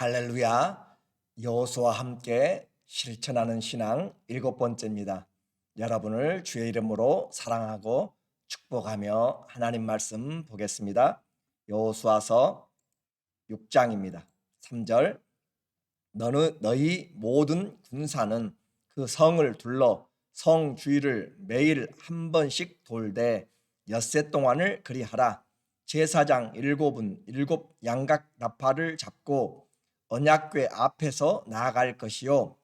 할렐루야. 여호수아와 함께 실천하는 신앙 7번째입니다. 여러분을 주의 이름으로 사랑하고 축복하며 하나님 말씀 보겠습니다. 여호수아서 6장입니다. 3절. 너희 모든 군사는 그 성을 둘러 성 주위를 매일 한 번씩 돌되 엿새 동안을 그리하라. 제사장 7은 7 양각 나팔을 잡고 언약궤 앞에서 나아갈 것이요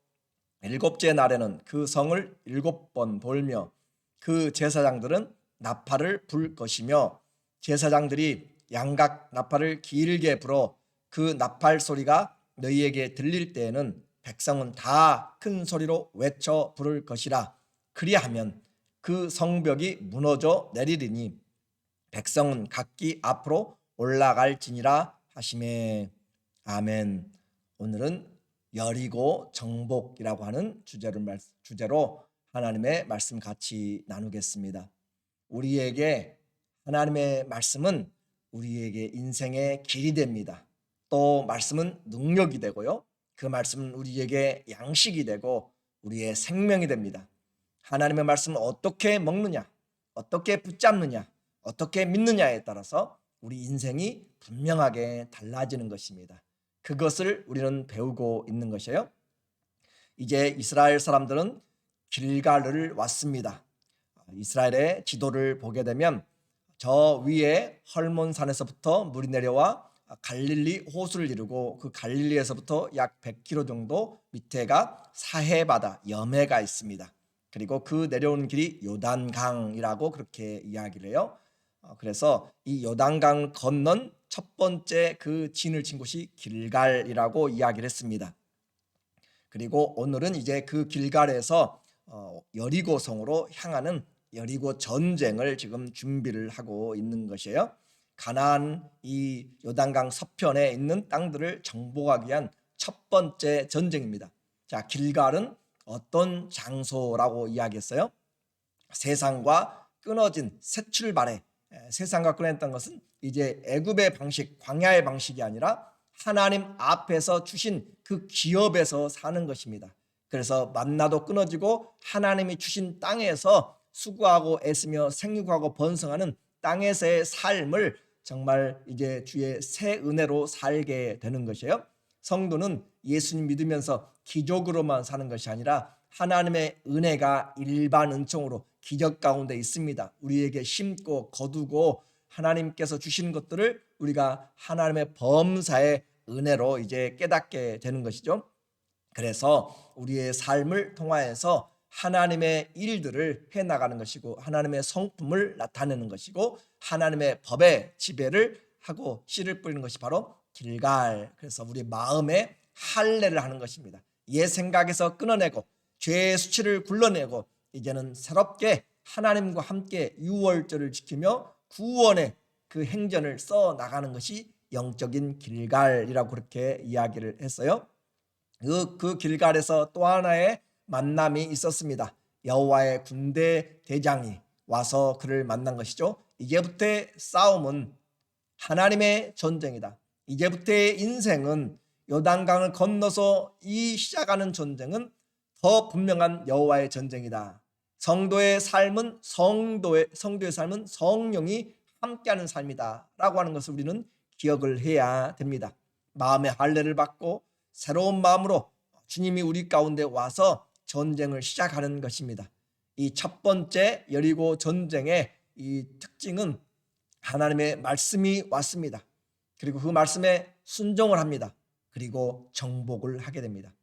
7째 날에는 그 성을 7번 돌며 그 제사장들은 나팔을 불 것이며 제사장들이 양각 나팔을 길게 불어 그 나팔 소리가 너희에게 들릴 때에는 백성은 다 큰 소리로 외쳐 부를 것이라. 그리하면 그 성벽이 무너져 내리리니 백성은 각기 앞으로 올라갈지니라 하시매. 아멘. 오늘은 여리고 정복이라고 하는 주제로 하나님의 말씀 같이 나누겠습니다. 우리에게 하나님의 말씀은 우리에게 인생의 길이 됩니다. 또 말씀은 능력이 되고요. 그 말씀은 우리에게 양식이 되고 우리의 생명이 됩니다. 하나님의 말씀을 어떻게 먹느냐, 어떻게 붙잡느냐, 어떻게 믿느냐에 따라서 우리 인생이 분명하게 달라지는 것입니다. 그것을 우리는 배우고 있는 것이에요. 이제 이스라엘 사람들은 길갈을 왔습니다. 이스라엘의 지도를 보게 되면 저 위에 헐몬산에서부터 물이 내려와 갈릴리 호수를 이루고 그 갈릴리에서부터 약 100km 정도 밑에가 사해바다 여매가 있습니다. 그리고 그 내려오는 길이 요단강이라고 그렇게 이야기를 해요. 그래서 이 요단강 건넌 첫 번째 그 진을 친 곳이 길갈이라고 이야기를 했습니다. 그리고 오늘은 이제 그 길갈에서 여리고성으로 향하는 여리고 전쟁을 지금 준비를 하고 있는 것이에요. 가나안 이 요단강 서편에 있는 땅들을 정복하기 위한 첫 번째 전쟁입니다. 자, 길갈은 어떤 장소라고 이야기했어요? 세상과 끊어진 새 출발에, 세상과 끊어졌던 것은 이제 애굽의 방식, 광야의 방식이 아니라 하나님 앞에서 주신 그 기업에서 사는 것입니다. 그래서 만나도 끊어지고 하나님이 주신 땅에서 수고하고 애쓰며 생육하고 번성하는 땅에서의 삶을 정말 이제 주의 새 은혜로 살게 되는 것이에요. 성도는 예수님 믿으면서 기적으로만 사는 것이 아니라 하나님의 은혜가 일반 은총으로 기적 가운데 있습니다. 우리에게 심고 거두고 하나님께서 주시는 것들을 우리가 하나님의 범사의 은혜로 이제 깨닫게 되는 것이죠. 그래서 우리의 삶을 통하여서 하나님의 일들을 해나가는 것이고 하나님의 성품을 나타내는 것이고 하나님의 법의 지배를 하고 씨를 뿌리는 것이 바로 길갈. 그래서 우리 마음에 할례를 하는 것입니다. 옛 생각에서 끊어내고 죄의 수치를 굴러내고 이제는 새롭게 하나님과 함께 유월절을 지키며 구원의 그 행전을 써 나가는 것이 영적인 길갈이라고 그렇게 이야기를 했어요. 그 길갈에서 또 하나의 만남이 있었습니다. 여호와의 군대 대장이 와서 그를 만난 것이죠. 이제부터의 싸움은 하나님의 전쟁이다. 이제부터의 인생은 요단강을 건너서 이 시작하는 전쟁은 더 분명한 여호와의 전쟁이다. 성도의 삶은 성도의 삶은 성령이 함께하는 삶이다라고 하는 것을 우리는 기억을 해야 됩니다. 마음의 할례를 받고 새로운 마음으로 주님이 우리 가운데 와서 전쟁을 시작하는 것입니다. 이 첫 번째 여리고 전쟁의 이 특징은 하나님의 말씀이 왔습니다. 그리고 그 말씀에 순종을 합니다. 그리고 정복을 하게 됩니다.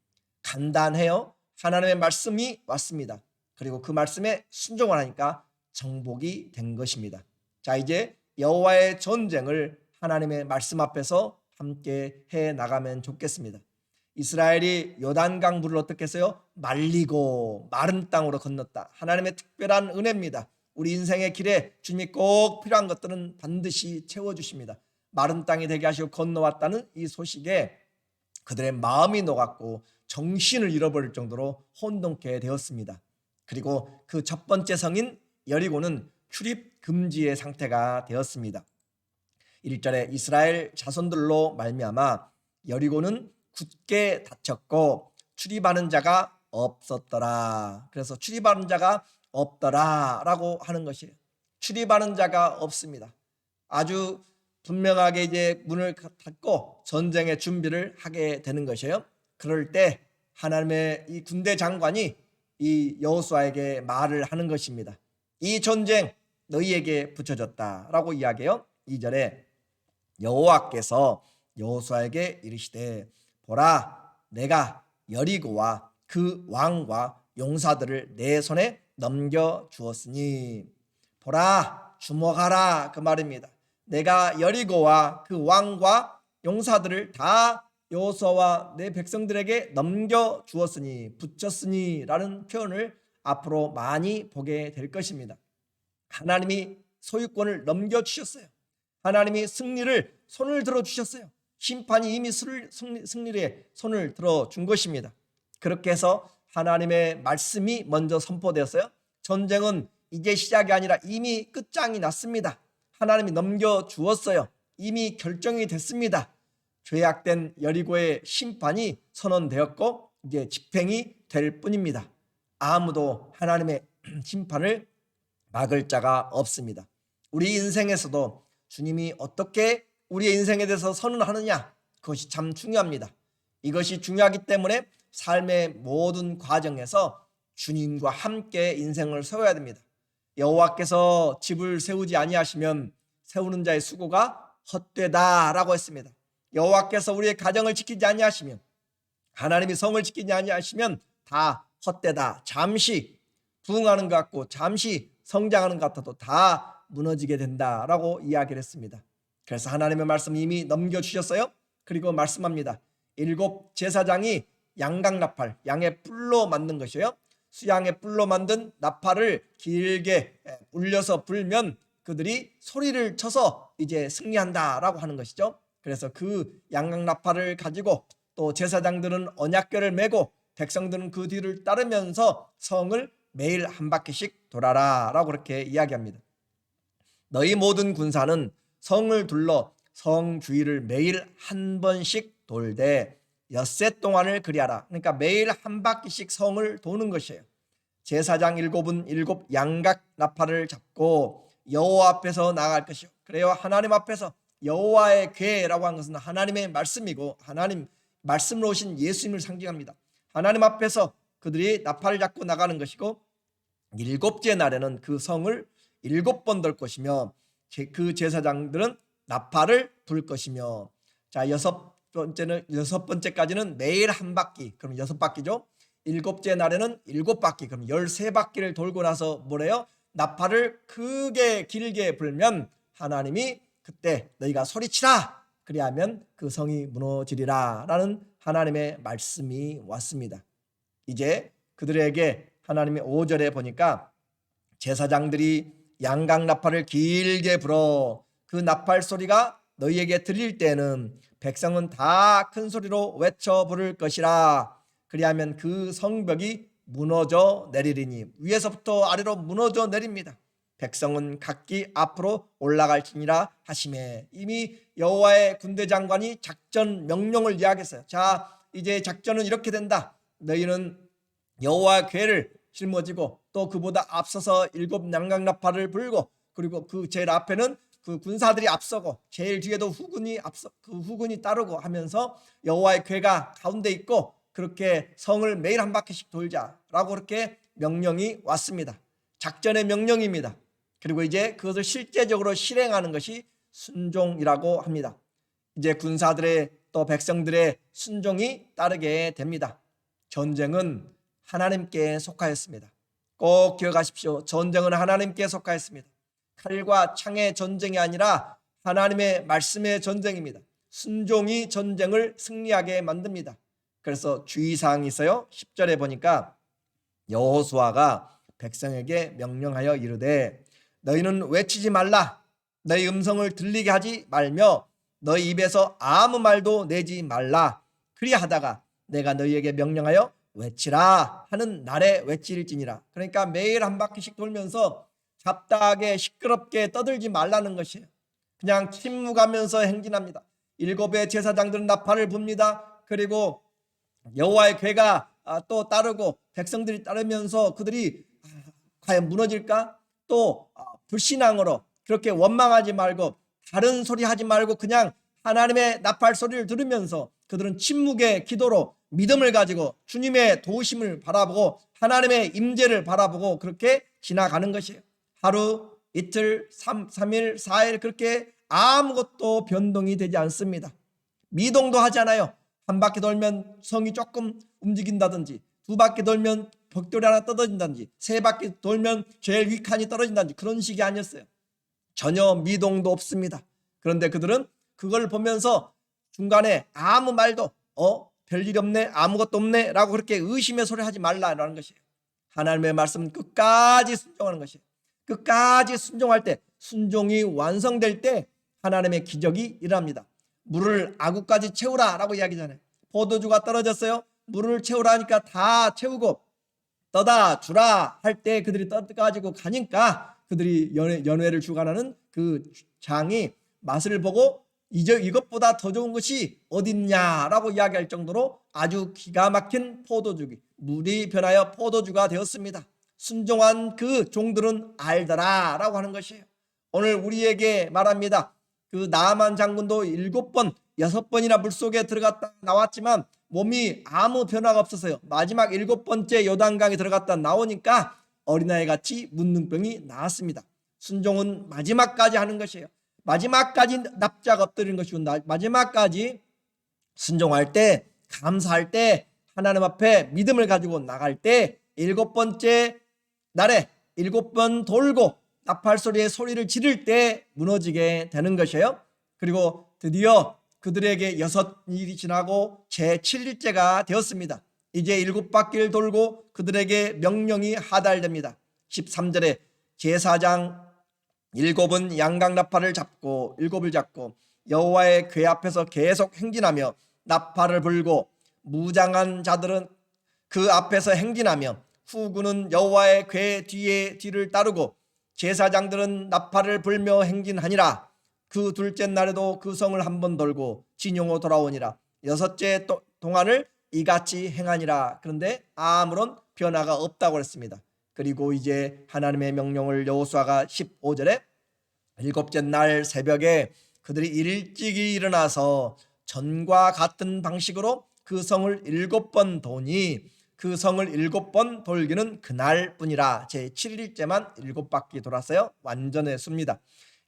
간단해요. 하나님의 말씀이 왔습니다. 그리고 그 말씀에 순종을 하니까 정복이 된 것입니다. 자, 이제 여호와의 전쟁을 하나님의 말씀 앞에서 함께 해 나가면 좋겠습니다. 이스라엘이 요단강 물을 어떻게 했어요? 말리고 마른 땅으로 건넜다. 하나님의 특별한 은혜입니다. 우리 인생의 길에 주님이 꼭 필요한 것들은 반드시 채워주십니다. 마른 땅이 되게 하시고 건너왔다는 이 소식에 그들의 마음이 녹았고 정신을 잃어버릴 정도로 혼돈케 되었습니다. 그리고 그 첫 번째 성인 여리고는 출입 금지의 상태가 되었습니다. 1절에 이스라엘 자손들로 말미암아 여리고는 굳게 닫혔고 출입하는 자가 없었더라. 그래서 출입하는 자가 없더라라고 하는 것이에요. 출입하는 자가 없습니다. 아주 분명하게 이제 문을 닫고 전쟁의 준비를 하게 되는 것이에요. 그럴 때 하나님의 이 군대 장관이 이 여호수아에게 말을 하는 것입니다. 이 전쟁 너희에게 붙여졌다라고 이야기해요. 2절에 여호와께서 여호수아에게 이르시되 보라 내가 여리고와 그 왕과 용사들을 내 손에 넘겨 주었으니 보라 주목하라 그 말입니다. 내가 여리고와 그 왕과 용사들을 다 여호수아와 내 백성들에게 넘겨 주었으니 붙였으니 라는 표현을 앞으로 많이 보게 될 것입니다. 하나님이 소유권을 넘겨주셨어요. 하나님이 승리를 손을 들어주셨어요. 심판이 이미 승리의 손을 들어준 것입니다. 그렇게 해서 하나님의 말씀이 먼저 선포되었어요. 전쟁은 이제 시작이 아니라 이미 끝장이 났습니다. 하나님이 넘겨주었어요. 이미 결정이 됐습니다. 죄악된 여리고의 심판이 선언되었고 이제 집행이 될 뿐입니다. 아무도 하나님의 심판을 막을 자가 없습니다. 우리 인생에서도 주님이 어떻게 우리의 인생에 대해서 선언하느냐, 그것이 참 중요합니다. 이것이 중요하기 때문에 삶의 모든 과정에서 주님과 함께 인생을 세워야 됩니다. 여호와께서 집을 세우지 아니하시면 세우는 자의 수고가 헛되다라고 했습니다. 여호와께서 우리의 가정을 지키지 아니하시면, 하나님이 성을 지키지 아니하시면 다 헛되다. 잠시 부흥하는 것 같고 잠시 성장하는 것 같아도 다 무너지게 된다라고 이야기를 했습니다. 그래서 하나님의 말씀 이미 넘겨주셨어요. 그리고 말씀합니다. 7 제사장이 양강나팔, 양의 뿔로 만든 것이에요. 수양의 뿔로 만든 나팔을 길게 울려서 불면 그들이 소리를 쳐서 이제 승리한다라고 하는 것이죠. 그래서 그 양강나팔을 가지고 또 제사장들은 언약궤를 메고 백성들은 그 뒤를 따르면서 성을 매일 한 바퀴씩 돌아라 라고 그렇게 이야기합니다. 너희 모든 군사는 성을 둘러 성 주위를 매일 한 번씩 돌되 엿새 동안을 그리하라. 그러니까 매일 한 바퀴씩 성을 도는 것이에요. 제사장 7은 7 양각 나팔을 잡고 여호와 앞에서 나아갈 것이요. 그래요. 하나님 앞에서 여호와의 궤라고 하는 것은 하나님의 말씀이고 하나님 말씀으로 오신 예수님을 상징합니다. 하나님 앞에서 그들이 나팔을 잡고 나가는 것이고 7째 날에는 그 성을 7번 돌 것이며 그 제사장들은 나팔을 불 것이며 자 6번째까지는 매일 한 바퀴 그럼 6바퀴죠. 7째 날에는 7바퀴 그럼 13바퀴를 돌고 나서 뭐래요? 나팔을 크게 길게 불면 하나님이 그때 너희가 소리치라 그리하면 그 성이 무너지리라 라는 하나님의 말씀이 왔습니다. 이제 그들에게 하나님의 5절에 보니까 제사장들이 양강나팔을 길게 불어 그 나팔 소리가 너희에게 들릴 때는 백성은 다 큰 소리로 외쳐 부를 것이라. 그리하면 그 성벽이 무너져 내리리니 위에서부터 아래로 무너져 내립니다. 백성은 각기 앞으로 올라갈지니라 하시매. 이미 여호와의 군대 장관이 작전 명령을 이야기했어요. 자 이제 작전은 이렇게 된다. 너희는 여호와의 궤를 짊어지고 또 그보다 앞서서 7 양강나팔을 불고 그리고 그 제일 앞에는 그 군사들이 앞서고 제일 뒤에도 후군이 앞서 그 후군이 따르고 하면서 여호와의 궤가 가운데 있고 그렇게 성을 매일 한 바퀴씩 돌자라고 그렇게 명령이 왔습니다. 작전의 명령입니다. 그리고 이제 그것을 실제적으로 실행하는 것이 순종이라고 합니다. 이제 군사들의 또 백성들의 순종이 따르게 됩니다. 전쟁은 하나님께 속하였습니다. 꼭 기억하십시오. 전쟁은 하나님께 속하였습니다. 칼과 창의 전쟁이 아니라 하나님의 말씀의 전쟁입니다. 순종이 전쟁을 승리하게 만듭니다. 그래서 주의사항이 있어요. 10절에 보니까 여호수아가 백성에게 명령하여 이르되 너희는 외치지 말라. 너희 음성을 들리게 하지 말며 너희 입에서 아무 말도 내지 말라. 그리하다가 내가 너희에게 명령하여 외치라 하는 날에 외칠지니라. 그러니까 매일 한 바퀴씩 돌면서 잡다하게 시끄럽게 떠들지 말라는 것이에요. 그냥 침묵하면서 행진합니다. 7의 제사장들은 나팔을 붑니다. 그리고 여호와의 괴가 또 따르고 백성들이 따르면서 그들이 과연 무너질까? 또 불신앙으로 그렇게 원망하지 말고 다른 소리 하지 말고 그냥 하나님의 나팔 소리를 들으면서 그들은 침묵의 기도로 믿음을 가지고 주님의 도우심을 바라보고 하나님의 임재를 바라보고 그렇게 지나가는 것이에요. 하루, 이틀, 3일, 4일 그렇게 아무것도 변동이 되지 않습니다. 미동도 하지 않아요. 한 바퀴 돌면 성이 조금 움직인다든지, 두 바퀴 돌면 벽돌이 하나 떨어진다든지, 세 바퀴 돌면 제일 위 칸이 떨어진다든지 그런 식이 아니었어요. 전혀 미동도 없습니다. 그런데 그들은 그걸 보면서 중간에 아무 말도 별일 없네, 아무것도 없네 라고 그렇게 의심의 소리 하지 말라라는 것이에요. 하나님의 말씀 끝까지 순종하는 것이에요. 끝까지 순종할 때, 순종이 완성될 때 하나님의 기적이 일어납니다. 물을 아구까지 채우라 라고 이야기잖아요. 포도주가 떨어졌어요. 물을 채우라 하니까 다 채우고 떠다 주라 할 때 그들이 떠가지고 가니까 그들이 연회를 주관하는 그 장이 맛을 보고 이것보다 더 좋은 것이 어딨냐라고 이야기할 정도로 아주 기가 막힌 포도주기, 물이 변하여 포도주가 되었습니다. 순종한 그 종들은 알더라 라고 하는 것이에요. 오늘 우리에게 말합니다. 그 나아만 장군도 7번, 6번이나 물속에 들어갔다 나왔지만 몸이 아무 변화가 없었어요. 마지막 7번째 요단강에 들어갔다 나오니까 어린아이 같이 문둥병이 나았습니다. 순종은 마지막까지 하는 것이에요. 마지막까지 납작 엎드리는 것이고 마지막까지 순종할 때, 감사할 때, 하나님 앞에 믿음을 가지고 나갈 때 7번째 날에 7번 돌고 나팔 소리의 소리를 지를 때 무너지게 되는 것이에요. 그리고 드디어 그들에게 6일이 지나고 제7일째가 되었습니다. 이제 7바퀴를 돌고 그들에게 명령이 하달됩니다. 13절에 제사장 7은 양각 나팔을 잡고 7을 잡고 여호와의 궤 앞에서 계속 행진하며 나팔을 불고 무장한 자들은 그 앞에서 행진하며 후군은 여호와의 궤 뒤를 따르고 제사장들은 나팔을 불며 행진하니라. 그 둘째 날에도 그 성을 한 번 돌고 진용으로 돌아오니라. 6째 동안을 이같이 행하니라. 그런데 아무런 변화가 없다고 했습니다. 그리고 이제 하나님의 명령을 여호수아가 15절에 7째 날 새벽에 그들이 일찍이 일어나서 전과 같은 방식으로 그 성을 7번 도니 그 성을 7번 돌기는 그날뿐이라. 제7일째만 7바퀴 돌았어요. 완전했습니다.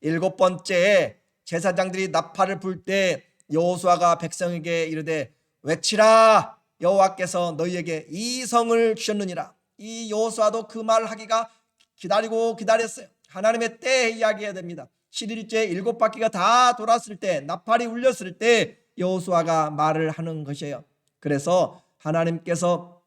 7번째에 제사장들이 나팔을 불 때 여호수아가 백성에게 이르되 외치라, 여호와께서 너희에게 이 성을 주셨느니라. 이 여호수아도 그 말 하기가 기다렸어요. 하나님의 때에 이야기해야 됩니다. 7일째 7바퀴가 다 돌았을 때, 나팔이 울렸을 때 여호수아가 말을 하는 것이에요. 그래서 하나님께서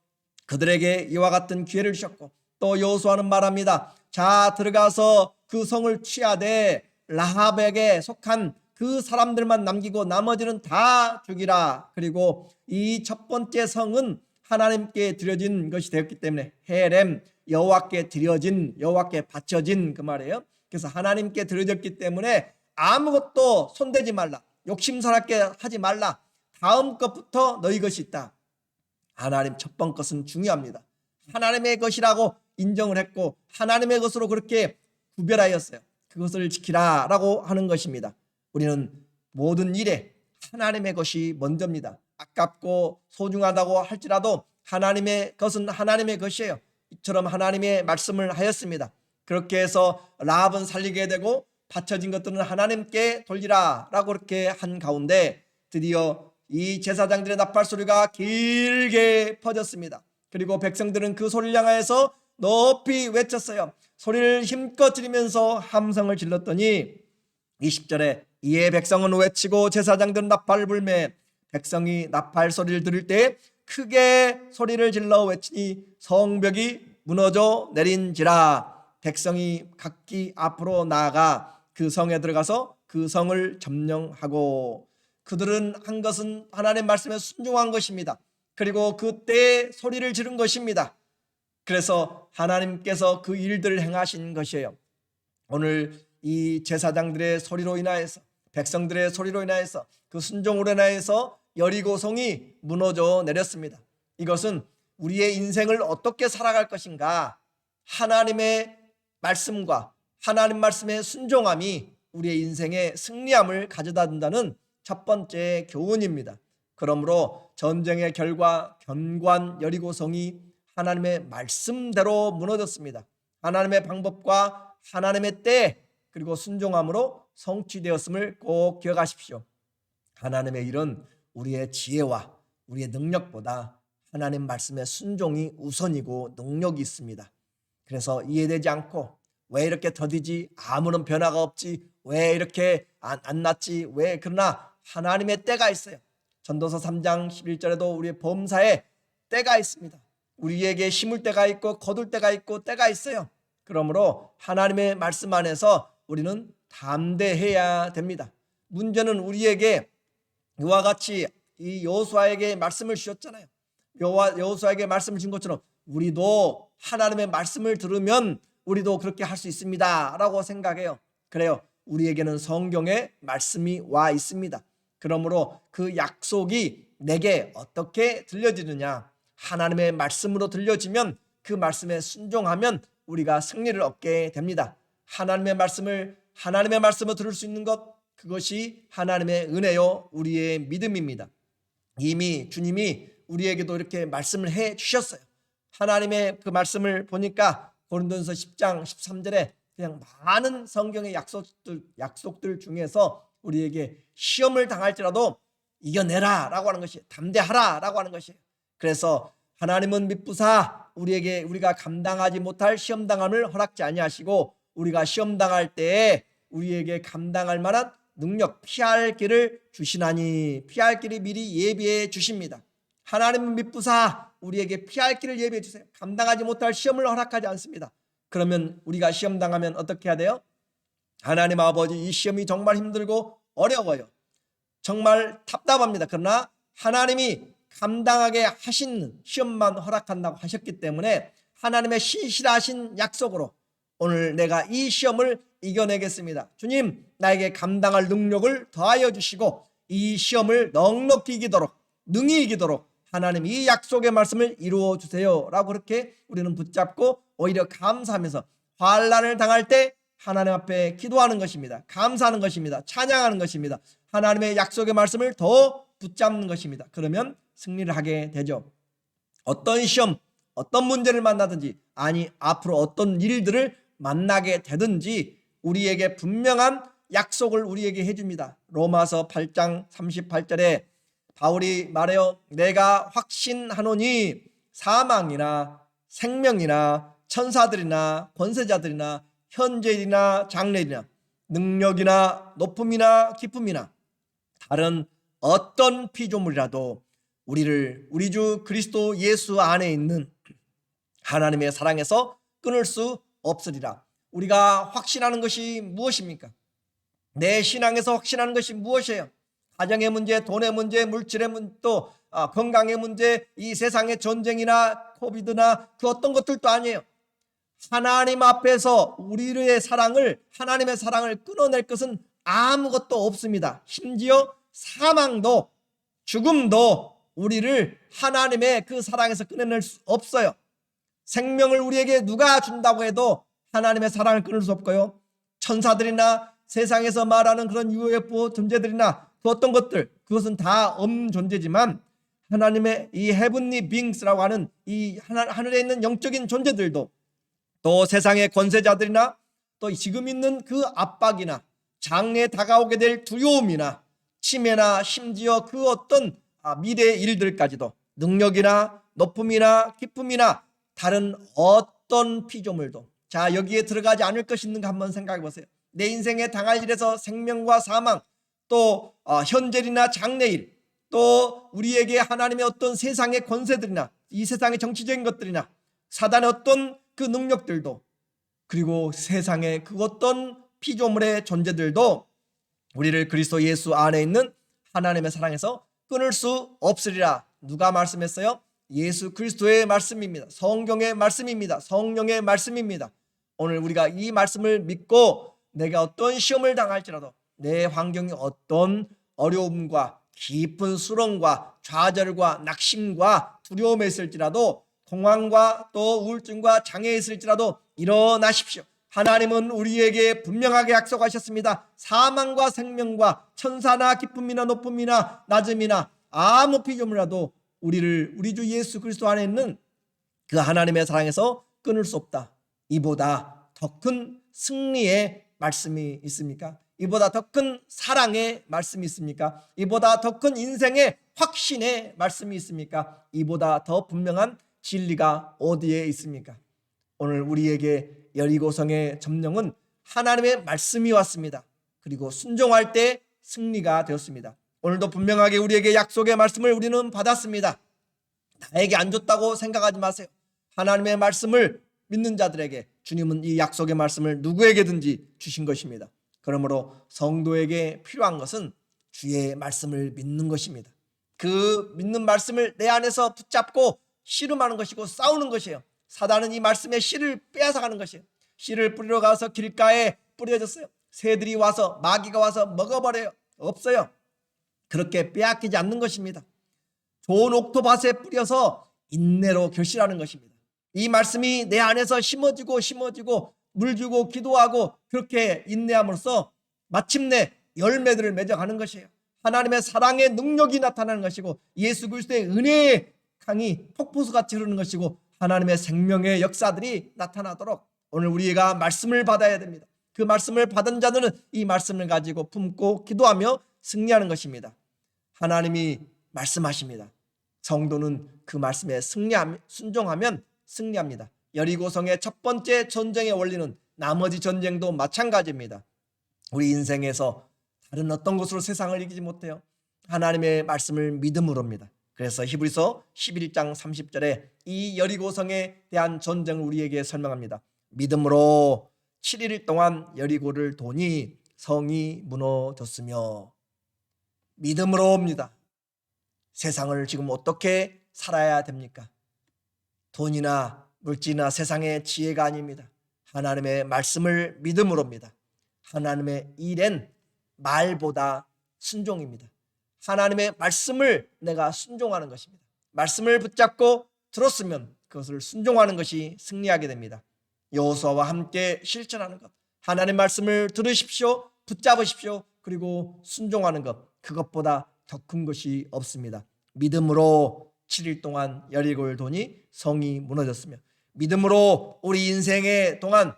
그들에게 이와 같은 기회를 주셨고 또 여호수아는 말합니다. 자, 들어가서 그 성을 취하되 라합에게 속한 그 사람들만 남기고 나머지는 다 죽이라. 그리고 이 첫 번째 성은 하나님께 드려진 것이 되었기 때문에 헤렘, 여호와께 드려진, 여호와께 바쳐진 그 말이에요. 그래서 하나님께 드려졌기 때문에 아무것도 손대지 말라, 욕심스럽게 하지 말라, 다음 것부터 너희 것이 있다. 하나님 첫 번 것은 중요합니다. 하나님의 것이라고 인정을 했고 하나님의 것으로 그렇게 구별하였어요. 그것을 지키라 라고 하는 것입니다. 우리는 모든 일에 하나님의 것이 먼저입니다. 아깝고 소중하다고 할지라도 하나님의 것은 하나님의 것이에요. 이처럼 하나님의 말씀을 하였습니다. 그렇게 해서 라합은 살리게 되고 바쳐진 것들은 하나님께 돌리라 라고 그렇게 한 가운데 드디어 이 제사장들의 나팔 소리가 길게 퍼졌습니다. 그리고 백성들은 그 소리를 향하여서 높이 외쳤어요. 소리를 힘껏 지르면서 함성을 질렀더니 20절에 이에 백성은 외치고 제사장들은 나팔을 불매 백성이 나팔 소리를 들을 때 크게 소리를 질러 외치니 성벽이 무너져 내린지라. 백성이 각기 앞으로 나아가 그 성에 들어가서 그 성을 점령하고 그들은 한 것은 하나님의 말씀에 순종한 것입니다. 그리고 그때 소리를 지른 것입니다. 그래서 하나님께서 그 일들을 행하신 것이에요. 오늘 이 제사장들의 소리로 인하여서 백성들의 소리로 인하여서 그 순종으로 인하여서 여리고성이 무너져 내렸습니다. 이것은 우리의 인생을 어떻게 살아갈 것인가, 하나님의 말씀과 하나님 말씀의 순종함이 우리의 인생의 승리함을 가져다 준다는 첫 번째 교훈입니다. 그러므로 전쟁의 결과 견고한 여리고성이 하나님의 말씀대로 무너졌습니다. 하나님의 방법과 하나님의 때 그리고 순종함으로 성취되었음을 꼭 기억하십시오. 하나님의 일은 우리의 지혜와 우리의 능력보다 하나님 말씀의 순종이 우선이고 능력이 있습니다. 그래서 이해되지 않고 왜 이렇게 더디지? 아무런 변화가 없지? 왜 이렇게 안 났지? 왜? 그러나 하나님의 때가 있어요. 전도서 3장 11절에도 우리의 범사에 때가 있습니다. 우리에게 심을 때가 있고 거둘 때가 있고 때가 있어요. 그러므로 하나님의 말씀 안에서 우리는 담대해야 됩니다. 문제는 우리에게 이와 같이 이 여호수아에게 말씀을 주셨잖아요. 여호수아에게 말씀을 준 것처럼 우리도 하나님의 말씀을 들으면 우리도 그렇게 할 수 있습니다 라고 생각해요. 그래요. 우리에게는 성경의 말씀이 와 있습니다. 그러므로 그 약속이 내게 어떻게 들려지느냐, 하나님의 말씀으로 들려지면 그 말씀에 순종하면 우리가 승리를 얻게 됩니다. 하나님의 말씀을 들을 수 있는 것, 그것이 하나님의 은혜요 우리의 믿음입니다. 이미 주님이 우리에게도 이렇게 말씀을 해 주셨어요. 하나님의 그 말씀을 보니까 고린도전서 10장 13절에 그냥 많은 성경의 약속들 중에서 우리에게 시험을 당할지라도 이겨내라 라고 하는 것이, 담대하라 라고 하는 것이에요. 그래서 하나님은 미쁘사 우리가 감당하지 못할 시험당함을 허락지 아니하시고 우리가 시험당할 때에 우리에게 감당할 만한 능력, 피할 길을 주시나니, 피할 길을 미리 예비해 주십니다. 하나님은 미쁘사 우리에게 피할 길을 예비해 주세요. 감당하지 못할 시험을 허락하지 않습니다. 그러면 우리가 시험당하면 어떻게 해야 돼요? 하나님 아버지, 이 시험이 정말 힘들고 어려워요. 정말 답답합니다. 그러나 하나님이 감당하게 하신 시험만 허락한다고 하셨기 때문에 하나님의 신실하신 약속으로 오늘 내가 이 시험을 이겨내겠습니다. 주님, 나에게 감당할 능력을 더하여 주시고 이 시험을 넉넉히 이기도록, 능히 이기도록 하나님 이 약속의 말씀을 이루어 주세요 라고 그렇게 우리는 붙잡고 오히려 감사하면서 환난을 당할 때 하나님 앞에 기도하는 것입니다. 감사하는 것입니다. 찬양하는 것입니다. 하나님의 약속의 말씀을 더 붙잡는 것입니다. 그러면 승리를 하게 되죠. 어떤 시험, 어떤 문제를 만나든지, 아니 앞으로 어떤 일들을 만나게 되든지 우리에게 분명한 약속을 우리에게 해줍니다. 로마서 8장 38절에 바울이 말해요. 내가 확신하노니 사망이나 생명이나 천사들이나 권세자들이나 현재일이나 장래일이나 능력이나 높음이나 깊음이나 다른 어떤 피조물이라도 우리 주 그리스도 예수 안에 있는 하나님의 사랑에서 끊을 수 없으리라. 우리가 확신하는 것이 무엇입니까? 내 신앙에서 확신하는 것이 무엇이에요? 가정의 문제, 돈의 문제, 물질의 문제, 또 건강의 문제, 이 세상의 전쟁이나 코비드나 그 어떤 것들도 아니에요. 하나님 앞에서 하나님의 사랑을 끊어낼 것은 아무것도 없습니다. 심지어 사망도, 죽음도 우리를 하나님의 그 사랑에서 끊어낼 수 없어요. 생명을 우리에게 누가 준다고 해도 하나님의 사랑을 끊을 수 없고요. 천사들이나 세상에서 말하는 그런 UFO 존재들이나 그 어떤 것들, 그것은 다 존재지만 하나님의 이 heavenly beings라고 하는 이 하늘에 있는 영적인 존재들도, 또 세상의 권세자들이나 또 지금 있는 그 압박이나 장래에 다가오게 될 두려움이나 치매나 심지어 그 어떤 미래의 일들까지도 능력이나 높음이나 기쁨이나 다른 어떤 피조물도, 자 여기에 들어가지 않을 것이 있는가 한번 생각해 보세요. 내 인생에 당할 일에서 생명과 사망, 또 현재일이나 장래일, 또 우리에게 하나님의 어떤 세상의 권세들이나 이 세상의 정치적인 것들이나 사단의 어떤 그 능력들도, 그리고 세상의 그 어떤 피조물의 존재들도 우리를 그리스도 예수 안에 있는 하나님의 사랑에서 끊을 수 없으리라. 누가 말씀했어요? 예수 그리스도의 말씀입니다. 성경의 말씀입니다. 성령의 말씀입니다. 오늘 우리가 이 말씀을 믿고 내가 어떤 시험을 당할지라도, 내 환경이 어떤 어려움과 깊은 수렁과 좌절과 낙심과 두려움에 있을지라도, 공황과 또 우울증과 장애에 있을지라도 일어나십시오. 하나님은 우리에게 분명하게 약속하셨습니다. 사망과 생명과 천사나 기쁨이나 높음이나 낮음이나 아무 피조물이라도 우리를 우리 주 예수 그리스도 안에 있는 그 하나님의 사랑에서 끊을 수 없다. 이보다 더 큰 승리의 말씀이 있습니까? 이보다 더 큰 사랑의 말씀이 있습니까? 이보다 더 큰 인생의 확신의 말씀이 있습니까? 이보다 더 분명한 진리가 어디에 있습니까? 오늘 우리에게 여리고성의 점령은 하나님의 말씀이 왔습니다. 그리고 순종할 때 승리가 되었습니다. 오늘도 분명하게 우리에게 약속의 말씀을 우리는 받았습니다. 나에게 안 줬다고 생각하지 마세요. 하나님의 말씀을 믿는 자들에게 주님은 이 약속의 말씀을 누구에게든지 주신 것입니다. 그러므로 성도에게 필요한 것은 주의 말씀을 믿는 것입니다. 그 믿는 말씀을 내 안에서 붙잡고 씨름하는 것이고 싸우는 것이에요. 사단은 이 말씀에 씨를 빼앗아가는 것이에요. 씨를 뿌리러 가서 길가에 뿌려졌어요. 새들이 와서, 마귀가 와서 먹어버려요. 없어요. 그렇게 빼앗기지 않는 것입니다. 좋은 옥토밭에 뿌려서 인내로 결실하는 것입니다. 이 말씀이 내 안에서 심어지고 물 주고 기도하고 그렇게 인내함으로써 마침내 열매들을 맺어가는 것이에요. 하나님의 사랑의 능력이 나타나는 것이고, 예수 그리스도의 은혜의 강이 폭포수같이 흐르는 것이고, 하나님의 생명의 역사들이 나타나도록 오늘 우리가 말씀을 받아야 됩니다. 그 말씀을 받은 자들은 이 말씀을 가지고 품고 기도하며 승리하는 것입니다. 하나님이 말씀하십니다. 성도는 그 말씀에 순종하면 승리합니다. 여리고성의 첫 번째 전쟁의 원리는 나머지 전쟁도 마찬가지입니다. 우리 인생에서 다른 어떤 것으로 세상을 이기지 못해요. 하나님의 말씀을 믿음으로입니다. 그래서 히브리서 11장 30절에 이 여리고성에 대한 전쟁을 우리에게 설명합니다. 믿음으로 7일 동안 여리고를 도니 성이 무너졌으며. 믿음으로입니다. 세상을 지금 어떻게 살아야 됩니까? 돈이나 물질이나 세상의 지혜가 아닙니다. 하나님의 말씀을 믿음으로입니다. 하나님의 일엔 말보다 순종입니다. 하나님의 말씀을 내가 순종하는 것입니다. 말씀을 붙잡고 들었으면 그것을 순종하는 것이 승리하게 됩니다. 여호수아와 함께 실천하는 것, 하나님의 말씀을 들으십시오, 붙잡으십시오, 그리고 순종하는 것, 그것보다 더 큰 것이 없습니다. 믿음으로 7일 동안 여리고를 도니 성이 무너졌으며, 믿음으로 우리 인생의 동안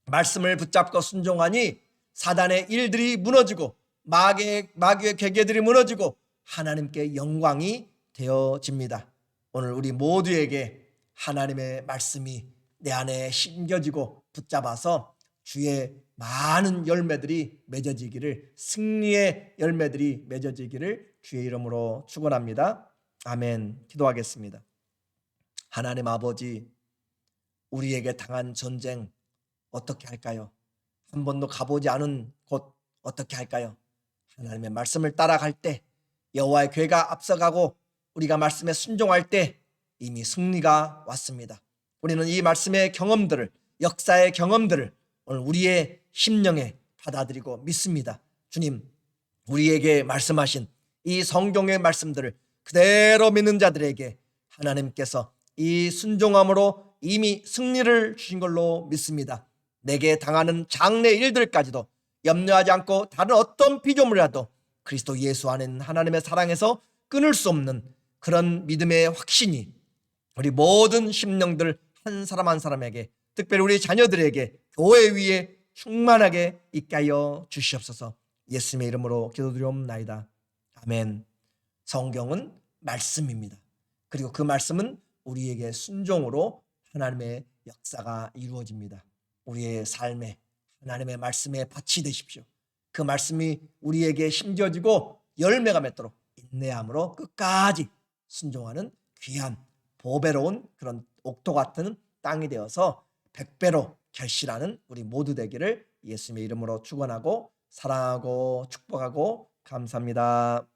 말씀을 붙잡고 순종하니 사단의 일들이 무너지고 마귀의 계계들이 무너지고 하나님께 영광이 되어집니다. 오늘 우리 모두에게 하나님의 말씀이 내 안에 심겨지고 붙잡아서 주의 많은 열매들이 맺어지기를, 승리의 열매들이 맺어지기를 주의 이름으로 축원합니다. 아멘. 기도하겠습니다. 하나님 아버지, 우리에게 당한 전쟁 어떻게 할까요? 한 번도 가보지 않은 곳 어떻게 할까요? 하나님의 말씀을 따라갈 때, 여호와의 괴가 앞서가고 우리가 말씀에 순종할 때 이미 승리가 왔습니다. 우리는 이 말씀의 경험들을, 역사의 경험들을 오늘 우리의 심령에 받아들이고 믿습니다. 주님, 우리에게 말씀하신 이 성경의 말씀들을 그대로 믿는 자들에게 하나님께서 이 순종함으로 이미 승리를 주신 걸로 믿습니다. 내게 당하는 장래 일들까지도 염려하지 않고 다른 어떤 피조물이라도 그리스도 예수 안에 있는 하나님의 사랑에서 끊을 수 없는 그런 믿음의 확신이 우리 모든 심령들 한 사람 한 사람에게, 특별히 우리 자녀들에게 교회 위에 충만하게 있게 하여 주시옵소서. 예수님의 이름으로 기도드리옵나이다. 아멘. 성경은 말씀입니다. 그리고 그 말씀은 우리에게 순종으로 하나님의 역사가 이루어집니다. 우리의 삶에 하나님의 말씀에 밭이 되십시오. 그 말씀이 우리에게 심겨지고 열매가 맺도록 인내함으로 끝까지 순종하는 귀한 보배로운 그런 옥토 같은 땅이 되어서 100배로 결실하는 우리 모두 되기를 예수님의 이름으로 축원하고 사랑하고 축복하고 감사합니다.